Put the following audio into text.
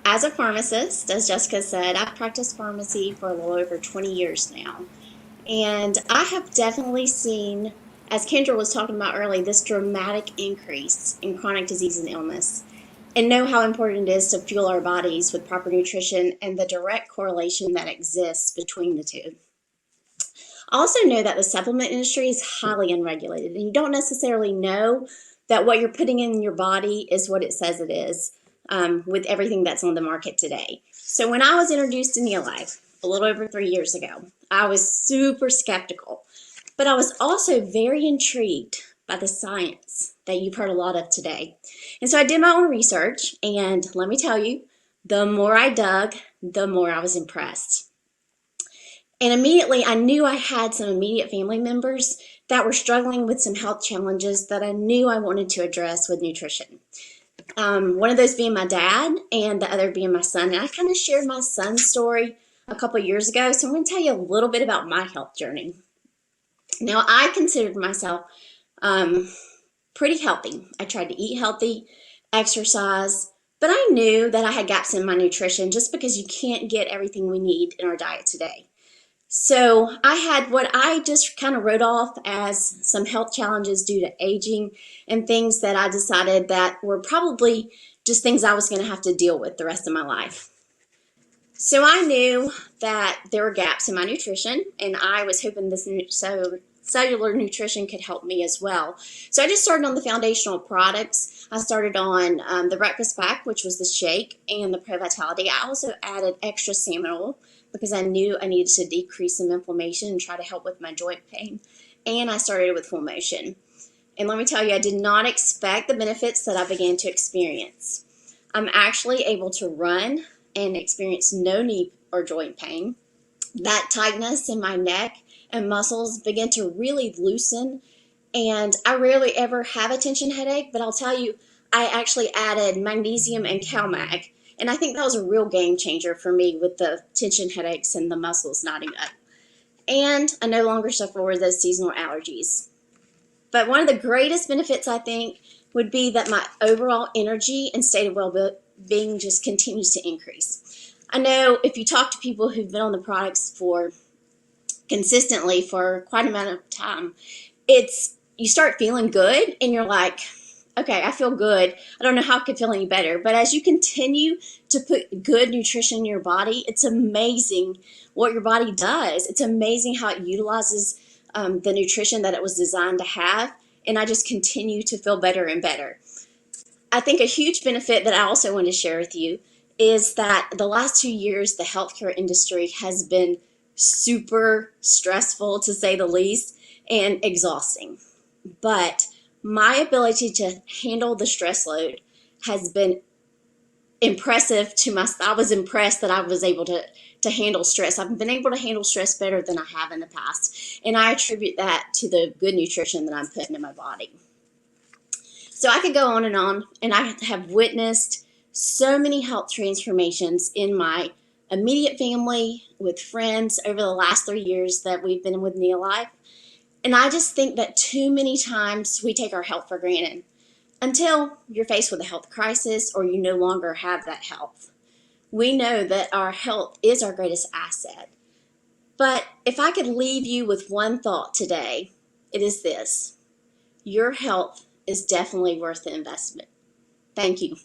As a pharmacist, as Jessica said, I've practiced pharmacy for a little over 20 years now. And I have definitely seen, as Kendra was talking about earlier, this dramatic increase in chronic disease and illness, and know how important it is to fuel our bodies with proper nutrition and the direct correlation that exists between the two. I also know that the supplement industry is highly unregulated, and you don't necessarily know that what you're putting in your body is what it says it is, with everything that's on the market today. So when I was introduced to Neolife a little over 3 years ago, I was super skeptical, but I was also very intrigued by the science that you've heard a lot of today. And so I did my own research, and let me tell you, the more I dug, the more I was impressed. And immediately I knew I had some immediate family members that were struggling with some health challenges that I knew I wanted to address with nutrition. One of those being my dad and the other being my son. And I kind of shared my son's story a couple of years ago. So I'm going to tell you a little bit about my health journey. Now, I considered myself pretty healthy. I tried to eat healthy, exercise, but I knew that I had gaps in my nutrition just because you can't get everything we need in our diet today. So I had what I just kind of wrote off as some health challenges due to aging and things that I decided that were probably just things I was going to have to deal with the rest of my life. So I knew that there were gaps in my nutrition, and I was hoping this cellular nutrition could help me as well. So I just started on the foundational products. I started on the breakfast pack, which was the shake, and the Pro Vitality. I also added extra salmon oil because I knew I needed to decrease some inflammation and try to help with my joint pain. And I started with full motion. And let me tell you, I did not expect the benefits that I began to experience. I'm actually able to run and experience no knee or joint pain. That tightness in my neck and muscles began to really loosen, and I rarely ever have a tension headache, but I'll tell you, I actually added magnesium and CalMag, and I think that was a real game changer for me with the tension headaches and the muscles knotting up. And I no longer suffer with those seasonal allergies. But one of the greatest benefits, I think, would be that my overall energy and state of well-being just continues to increase. I know if you talk to people who've been on the products for consistently for quite an amount of time, you start feeling good and you're like, okay, I feel good. I don't know how I could feel any better. But as you continue to put good nutrition in your body, it's amazing what your body does. It's amazing how it utilizes the nutrition that it was designed to have. And I just continue to feel better and better. I think a huge benefit that I also want to share with you is that the last 2 years, the healthcare industry has been super stressful, to say the least, and exhausting. But my ability to handle the stress load has been impressive to myself. I was impressed that I was able to handle stress. I've been able to handle stress better than I have in the past. And I attribute that to the good nutrition that I'm putting in my body. So I could go on, and I have witnessed so many health transformations in my immediate family, with friends over the last 3 years that we've been with Neolife. And I just think that too many times we take our health for granted until you're faced with a health crisis or you no longer have that health. We know that our health is our greatest asset. But if I could leave you with one thought today, it is this: your health is definitely worth the investment. Thank you.